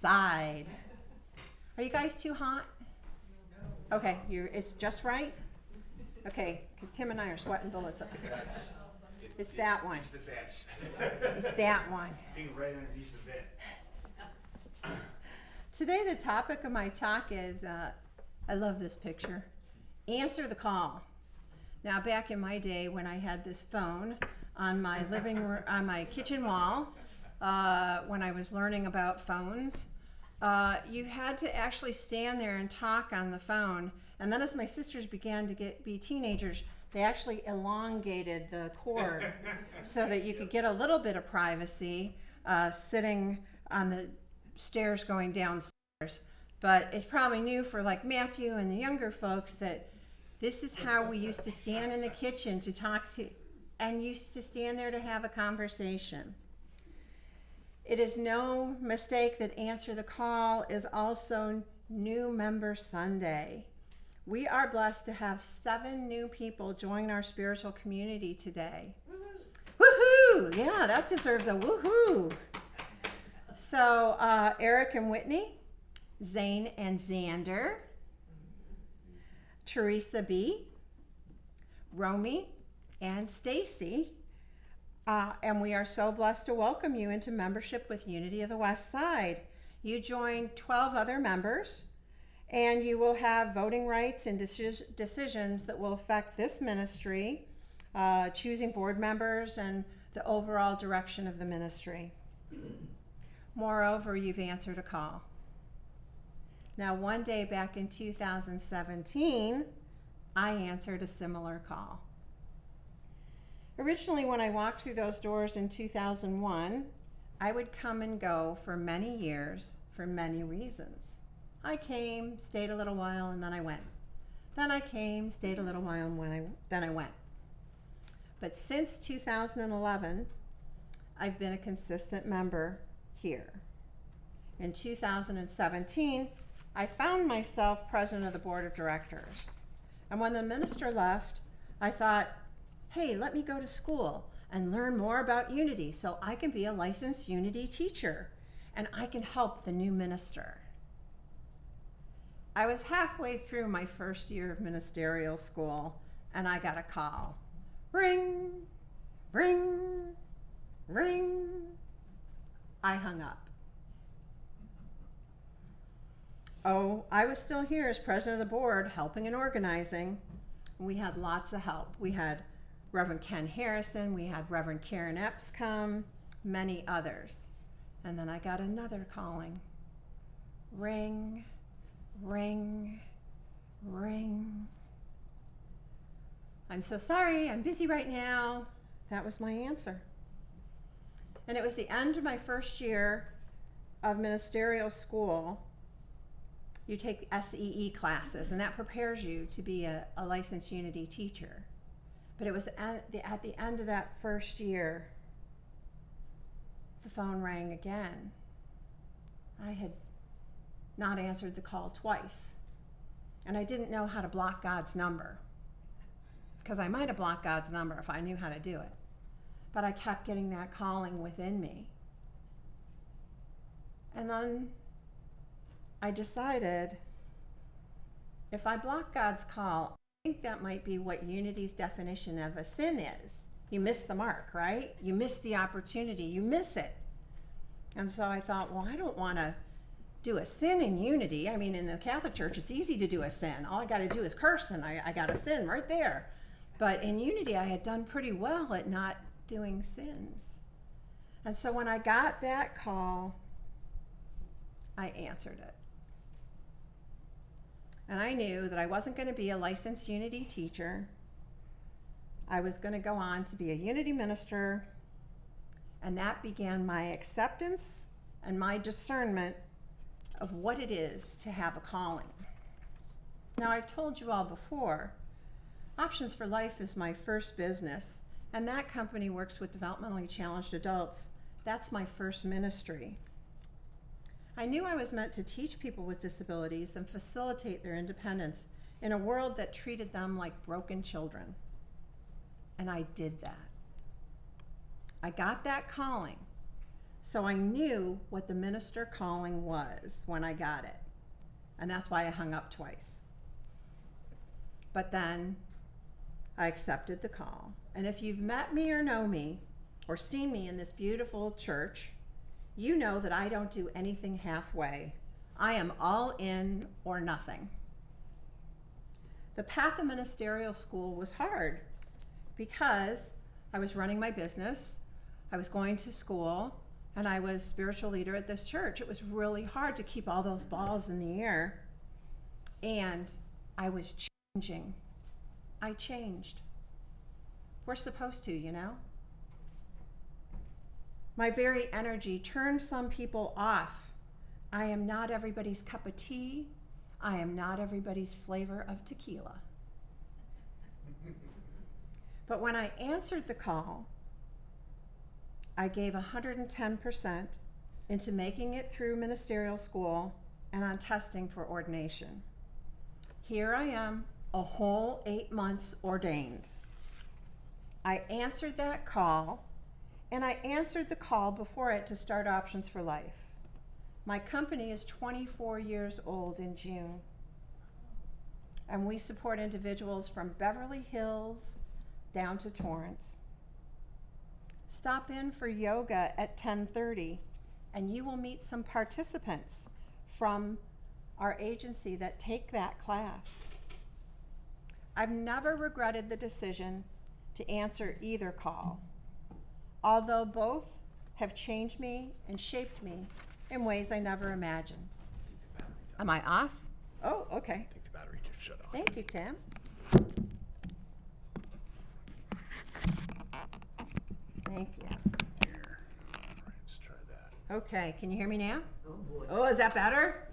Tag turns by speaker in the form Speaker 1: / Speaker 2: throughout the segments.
Speaker 1: side. Are you guys too hot? Okay, it's just right? Okay, because Tim and I are sweating bullets up here. It's that one.
Speaker 2: It's the vents.
Speaker 1: It's that one.
Speaker 2: Being right underneath the vent.
Speaker 1: Today the topic of my talk is, I love this picture, answer the call. Now back in my day when I had this phone on my living room, on my kitchen wall, when I was learning about phones, you had to actually stand there and talk on the phone. And then as my sisters began to be teenagers, they actually elongated the cord so that you could get a little bit of privacy sitting on the stairs going downstairs. But it's probably new for like Matthew and the younger folks that this is how we used to stand in the kitchen to talk to, and used to stand there to have a conversation. It is no mistake that Answer the Call is also New Member Sunday. We are blessed to have 7 new people join our spiritual community today. Woohoo! Yeah, that deserves a woohoo. So Eric and Whitney, Zane and Xander, Teresa B, Romy and Stacy, and we are so blessed to welcome you into membership with Unity of the West Side. You join 12 other members, and you will have voting rights and decisions that will affect this ministry, choosing board members and the overall direction of the ministry. Moreover, you've answered a call. Now, one day back in 2017, I answered a similar call. Originally, when I walked through those doors in 2001, I would come and go for many years for many reasons. I came, stayed a little while, and then I went. Then I came, stayed a little while, and then I went. But since 2011, I've been a consistent member here. In 2017, I found myself president of the board of directors. And when the minister left, I thought, hey, let me go to school and learn more about Unity so I can be a licensed Unity teacher and I can help the new minister. I was halfway through my first year of ministerial school and I got a call. Ring, ring, ring. I hung up. Oh, I was still here as president of the board, helping and organizing. We had lots of help. We had Reverend Ken Harrison, we had Reverend Karen Epps come, many others. And then I got another calling. Ring, ring, ring. I'm so sorry, I'm busy right now. That was my answer. And it was the end of my first year of ministerial school. You take SEE classes, and that prepares you to be a licensed Unity teacher. But it was at the end of that first year, the phone rang again. I had not answered the call twice, and I didn't know how to block God's number, because I might have blocked God's number if I knew how to do it. But I kept getting that calling within me. And then I decided if I block God's call, I think that might be what Unity's definition of a sin is. You miss the mark, right? You miss the opportunity, you miss it. And so I thought, well, I don't want to do a sin in Unity. I mean, in the Catholic Church, it's easy to do a sin. All I got to do is curse and I got a sin right there. But in Unity, I had done pretty well at not doing sins. And so when I got that call, I answered it. And I knew that I wasn't going to be a licensed Unity teacher. I was going to go on to be a Unity minister, and that began my acceptance and my discernment of what it is to have a calling. Now, I've told you all before, Options for Life is my first business, and that company works with developmentally challenged adults. That's my first ministry. I knew I was meant to teach people with disabilities and facilitate their independence in a world that treated them like broken children. And I did that. I got that calling So I knew what the minister calling was when I got it. And that's why I hung up twice. But then I accepted the call. And if you've met me or know me or seen me in this beautiful church, you know that I don't do anything halfway. I am all in or nothing. The path of ministerial school was hard because I was running my business, I was going to school, and I was spiritual leader at this church. It was really hard to keep all those balls in the air. And I was changing. I changed. We're supposed to, you know? My very energy turned some people off. I am not everybody's cup of tea. I am not everybody's flavor of tequila. But when I answered the call, I gave 110% into making it through ministerial school and on testing for ordination. Here I am, a whole 8 months ordained. I answered that call, and I answered the call before it to start Options for Life. My company is 24 years old in June, and we support individuals from Beverly Hills down to Torrance. Stop in for yoga at 10:30, and you will meet some participants from our agency that take that class. I've never regretted the decision to answer either call, although both have changed me and shaped me in ways I never imagined. Am I off? Oh, okay.
Speaker 3: I think the battery just shut off.
Speaker 1: Thank you, Tim. Thank you.
Speaker 3: Here. All right, let's try that.
Speaker 1: Okay, can you hear me now?
Speaker 4: Oh, boy.
Speaker 1: Oh, is that better?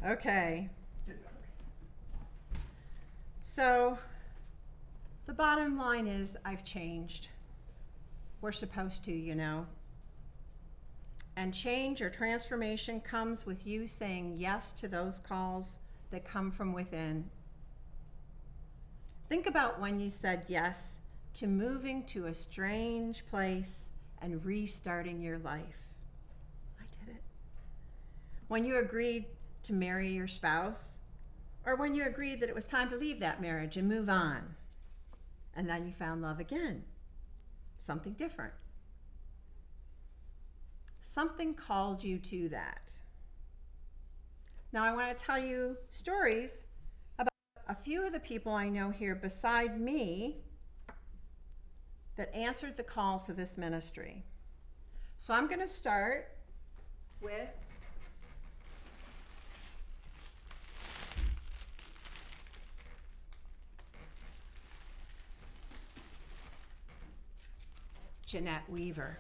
Speaker 1: Okay. So, the bottom line is I've changed. We're supposed to, you know. And change or transformation comes with you saying yes to those calls that come from within. Think about when you said yes to moving to a strange place and restarting your life. I did it. When you agreed to marry your spouse, or when you agreed that it was time to leave that marriage and move on, and then you found love again, something different. Something called you to that. Now I want to tell you stories about a few of the people I know here beside me that answered the call to this ministry. So I'm going to start with Jeanette Weaver.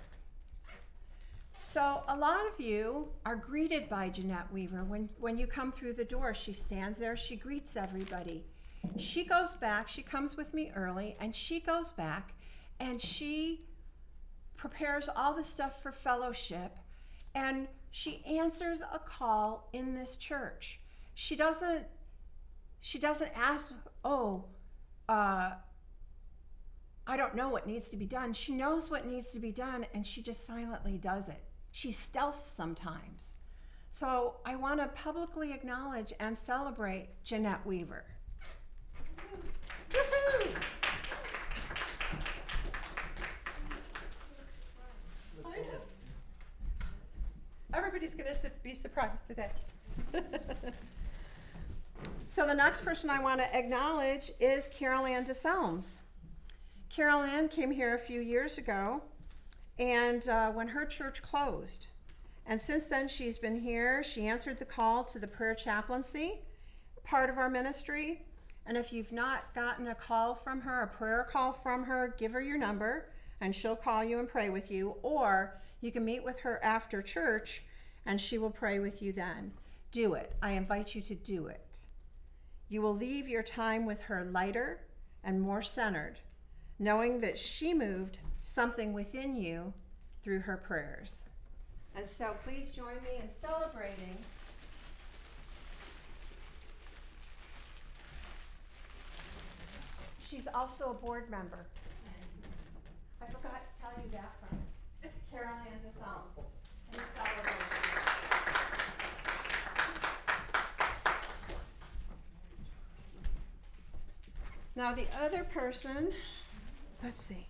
Speaker 1: So a lot of you are greeted by Jeanette Weaver. When you come through the door, she stands there, she greets everybody. She goes back, she comes with me early, and she goes back and she prepares all the stuff for fellowship, and she answers a call in this church. She doesn't ask, I don't know what needs to be done. She knows what needs to be done, and she just silently does it. She's stealth sometimes. So I want to publicly acknowledge and celebrate Jeanette Weaver. Woo-hoo! Everybody's going to be surprised today. So the next person I want to acknowledge is Carol Ann DeSelms. Carol Ann came here a few years ago, and when her church closed. And since then, she's been here. She answered the call to the prayer chaplaincy, part of our ministry. And if you've not gotten a call from her, a prayer call from her, give her your number, and she'll call you and pray with you. Or you can meet with her after church, and she will pray with you then. Do it. I invite you to do it. You will leave your time with her lighter and more centered, knowing that she moved something within you through her prayers. And so please join me in celebrating she's also a board member. I forgot to tell you that from Carol Ann DeSalms. Now the other person, let's see.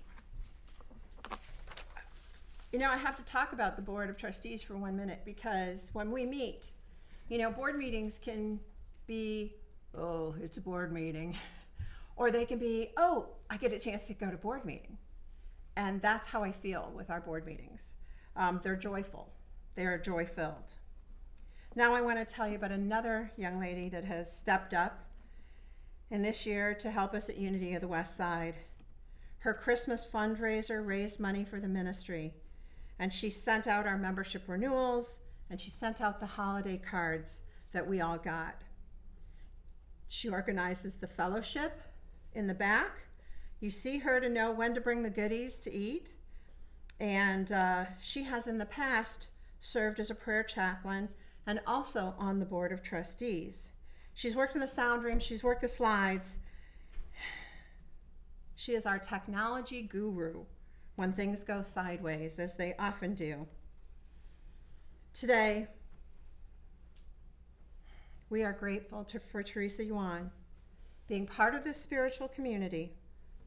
Speaker 1: You know, I have to talk about the Board of Trustees for 1 minute because when we meet, you know, board meetings can be, oh, it's a board meeting. Or they can be, oh, I get a chance to go to board meeting. And that's how I feel with our board meetings. They're joyful. They're joy-filled. Now I want to tell you about another young lady that has stepped up in this year to help us at Unity of the West Side. Her Christmas fundraiser raised money for the ministry, and she sent out our membership renewals, and she sent out the holiday cards that we all got. She organizes the fellowship in the back. You see her to know when to bring the goodies to eat. And she has in the past served as a prayer chaplain and also on the Board of Trustees. She's worked in the sound room, she's worked the slides. She is our technology guru when things go sideways, as they often do. Today, we are grateful for Teresa Yuan being part of this spiritual community,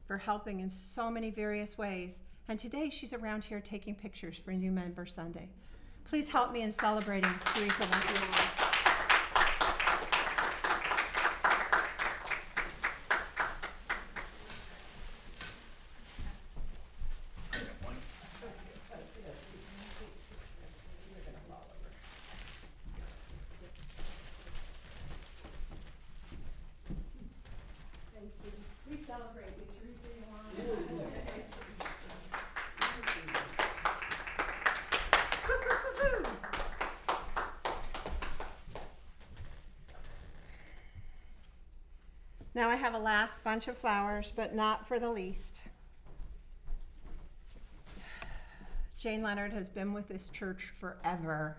Speaker 1: for helping in so many various ways. And today she's around here taking pictures for New Member Sunday. Please help me in celebrating Teresa Yuan. Please celebrate with Teresa Yuan. Now I have a last bunch of flowers, but not for the least. Jane Leonard has been with this church forever.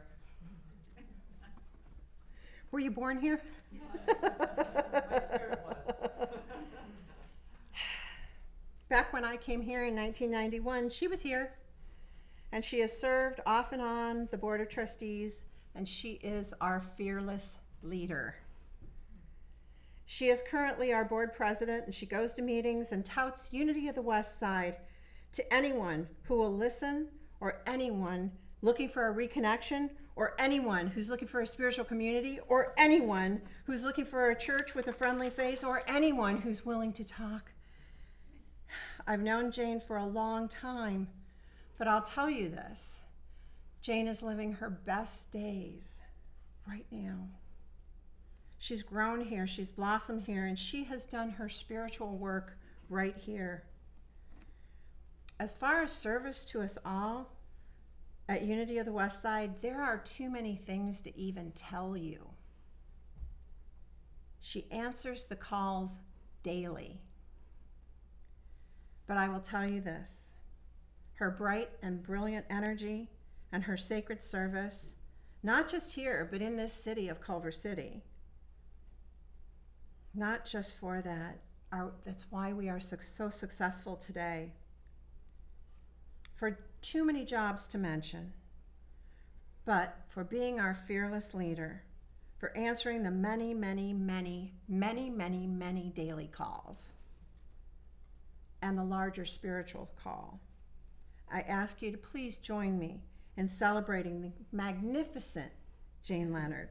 Speaker 1: Were you born here?
Speaker 4: My spirit was.
Speaker 1: Back when I came here in 1991, she was here, and she has served off and on the Board of Trustees, and she is our fearless leader. She is currently our board president, and she goes to meetings and touts Unity of the West Side to anyone who will listen, or anyone looking for a reconnection, or anyone who's looking for a spiritual community, or anyone who's looking for a church with a friendly face, or anyone who's willing to talk. I've known Jane for a long time, but I'll tell you this. Jane is living her best days right now. She's grown here, she's blossomed here, and she has done her spiritual work right here. As far as service to us all at Unity of the West Side, there are too many things to even tell you. She answers the calls daily. But I will tell you this, her bright and brilliant energy and her sacred service, not just here, but in this city of Culver City, not just for that, that's why we are so successful today. For too many jobs to mention, but for being our fearless leader, for answering the many, many, many, many, many, many daily calls, and the larger spiritual call. I ask you to please join me in celebrating the magnificent Jane Leonard.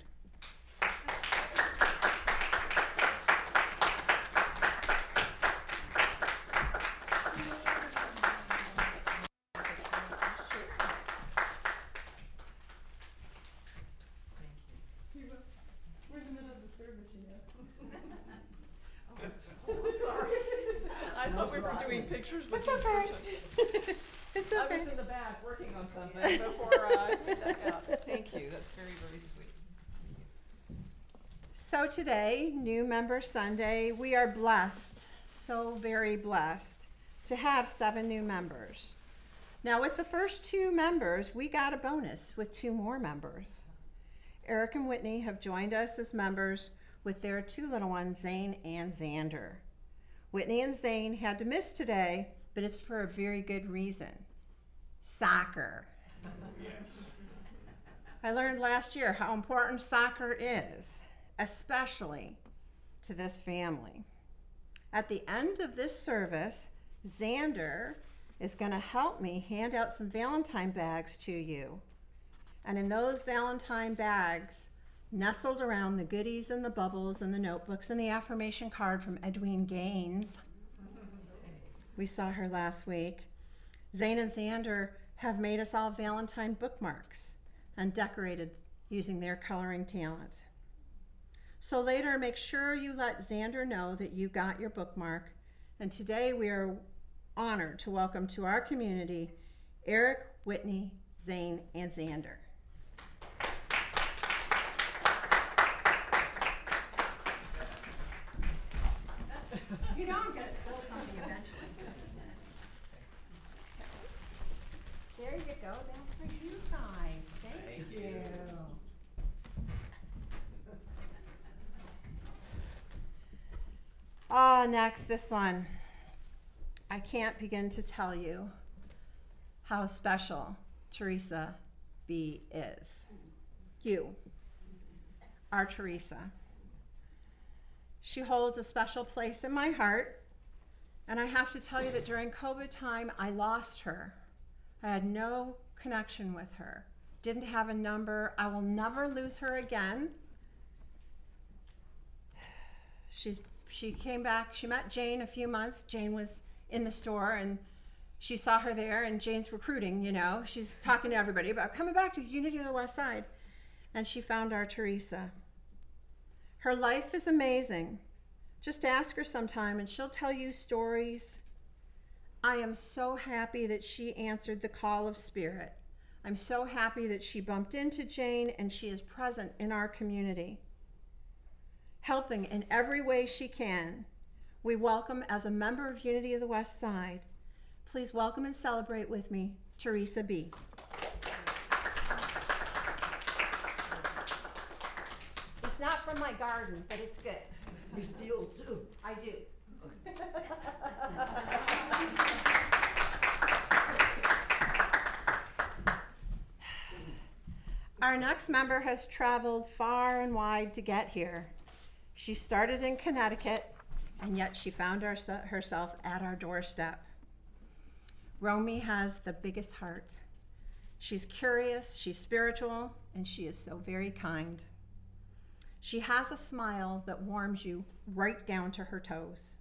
Speaker 4: I thought we were doing pictures with
Speaker 1: It's
Speaker 4: this
Speaker 1: okay.
Speaker 4: person.
Speaker 1: It's
Speaker 4: I
Speaker 1: okay.
Speaker 4: was in the back working on something before I put that out. Thank you, that's very, very sweet.
Speaker 1: So today, New Member Sunday, we are blessed, so very blessed, to have 7 new members. Now with the first 2 members, we got a bonus with 2 more members. Eric and Whitney have joined us as members with their 2 little ones, Zane and Xander. Whitney and Zane had to miss today, but it's for a very good reason. Soccer.
Speaker 2: Yes.
Speaker 1: I learned last year how important soccer is, especially to this family. At the end of this service, Xander is going to help me hand out some Valentine bags to you. And in those Valentine bags, nestled around the goodies and the bubbles and the notebooks and the affirmation card from Edwene Gaines. We saw her last week. Zane and Xander have made us all Valentine bookmarks and decorated using their coloring talent. So later, make sure you let Xander know that you got your bookmark. And today we are honored to welcome to our community Eric, Whitney, Zane, and Xander. You know I'm going to steal something eventually. There you go. That's for you guys. Thank you. Next, this one. I can't begin to tell you how special Teresa B. is. You, our Teresa. She holds a special place in my heart, and I have to tell you that during COVID time, I lost her. I had no connection with her, didn't have a number. I will never lose her again. She came back, she met Jane a few months. Jane was in the store and she saw her there, and Jane's recruiting, you know. She's talking to everybody about coming back to Unity of the West Side. And she found our Teresa. Her life is amazing. Just ask her sometime and she'll tell you stories. I am so happy that she answered the call of spirit. I'm so happy that she bumped into Jane and she is present in our community, helping in every way she can. We welcome, as a member of Unity of the West Side, please welcome and celebrate with me, Teresa B. It's not from my garden, but it's good.
Speaker 5: You steal too.
Speaker 1: I do. Our next member has traveled far and wide to get here. She started in Connecticut, and yet she found herself at our doorstep. Romy has the biggest heart. She's curious, she's spiritual, and she is so very kind. She has a smile that warms you right down to her toes.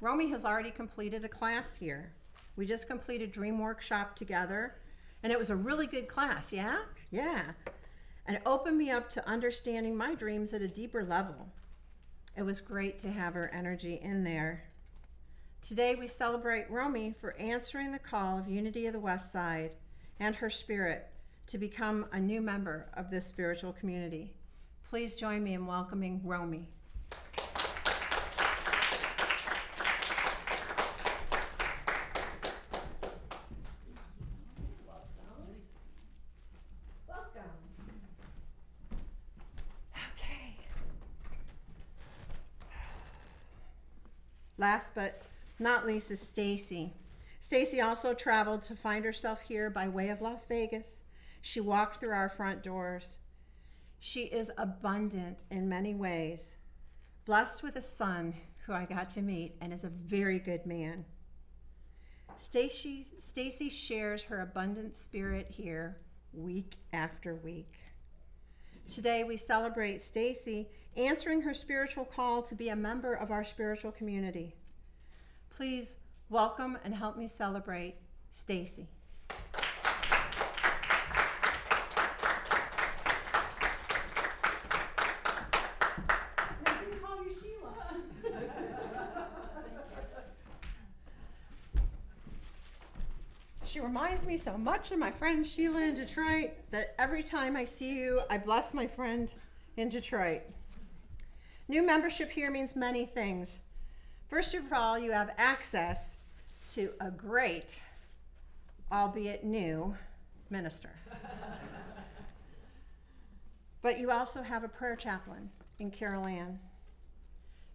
Speaker 1: Romy has already completed a class here. We just completed Dream Workshop together, and it was a really good class, yeah? Yeah. And it opened me up to understanding my dreams at a deeper level. It was great to have her energy in there. Today we celebrate Romy for answering the call of Unity of the West Side and her spirit to become a new member of this spiritual community. Please join me in welcoming Romy. Last but not least is Stacy. Stacy also traveled to find herself here by way of Las Vegas. She walked through our front doors. She is abundant in many ways, blessed with a son who I got to meet and is a very good man. Stacy shares her abundant spirit here week after week. Today we celebrate Stacy answering her spiritual call to be a member of our spiritual community. Please welcome and help me celebrate Stacy. She reminds me so much of my friend Sheila in Detroit that every time I see you, I bless my friend in Detroit. New membership here means many things. First of all, you have access to a great, albeit new, minister. But you also have a prayer chaplain in Carol Ann.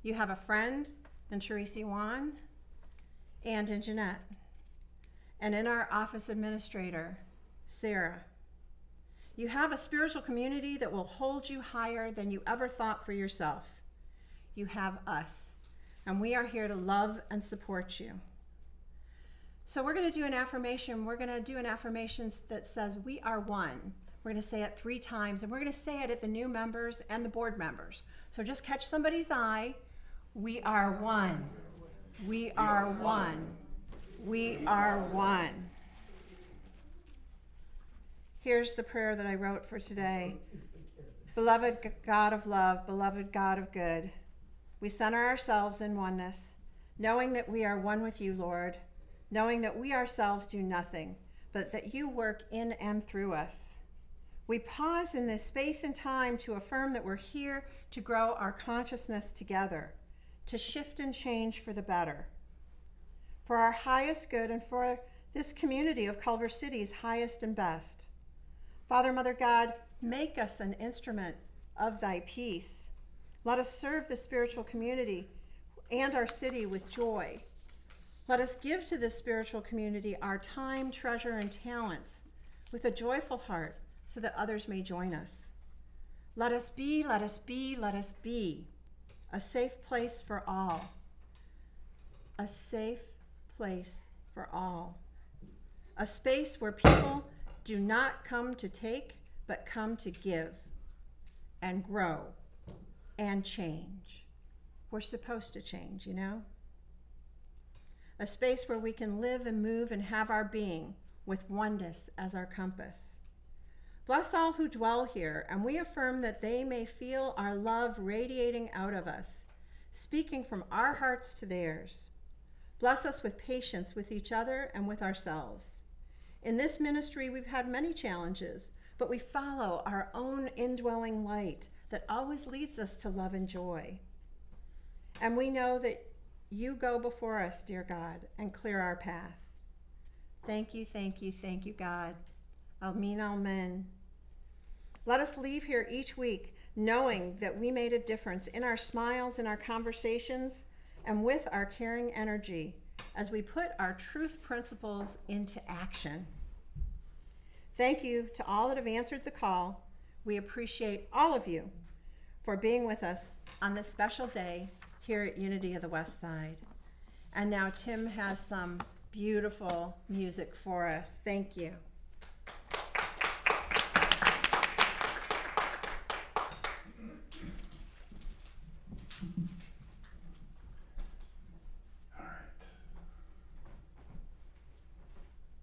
Speaker 1: You have a friend in Teresa Juan and in Jeanette. And in our office administrator, Sarah. You have a spiritual community that will hold you higher than you ever thought for yourself. You have us, and we are here to love and support you. So we're going to do an affirmation. We're going to do an affirmation that says we are one. We're going to say it 3 times, and we're going to say it at the new members and the board members. So just catch somebody's eye. We are one. We are one. We are one. Here's the prayer that I wrote for today. Beloved God of love, beloved God of good, we center ourselves in oneness, knowing that we are one with you, Lord, knowing that we ourselves do nothing, but that you work in and through us. We pause in this space and time to affirm that we're here to grow our consciousness together, to shift and change for the better, for our highest good and for this community of Culver City's highest and best. Father, Mother God, make us an instrument of thy peace. Let us serve the spiritual community and our city with joy. Let us give to this spiritual community our time, treasure, and talents with a joyful heart so that others may join us. Let us be, let us be, let us be a safe place for all. A safe place for all. A space where people do not come to take, but come to give and grow and change. We're supposed to change, you know? A space where we can live and move and have our being with oneness as our compass. Bless all who dwell here, and we affirm that they may feel our love radiating out of us, speaking from our hearts to theirs. Bless us with patience with each other and with ourselves. In this ministry, we've had many challenges, but we follow our own indwelling light that always leads us to love and joy. And we know that you go before us, dear God, and clear our path. Thank you, thank you, thank you, God. Amen, amen. Let us leave here each week knowing that we made a difference in our smiles, in our conversations, and with our caring energy as we put our truth principles into action. Thank you to all that have answered the call. We appreciate all of you for being with us on this special day here at Unity of the West Side. And now Tim has some beautiful music for us. Thank you.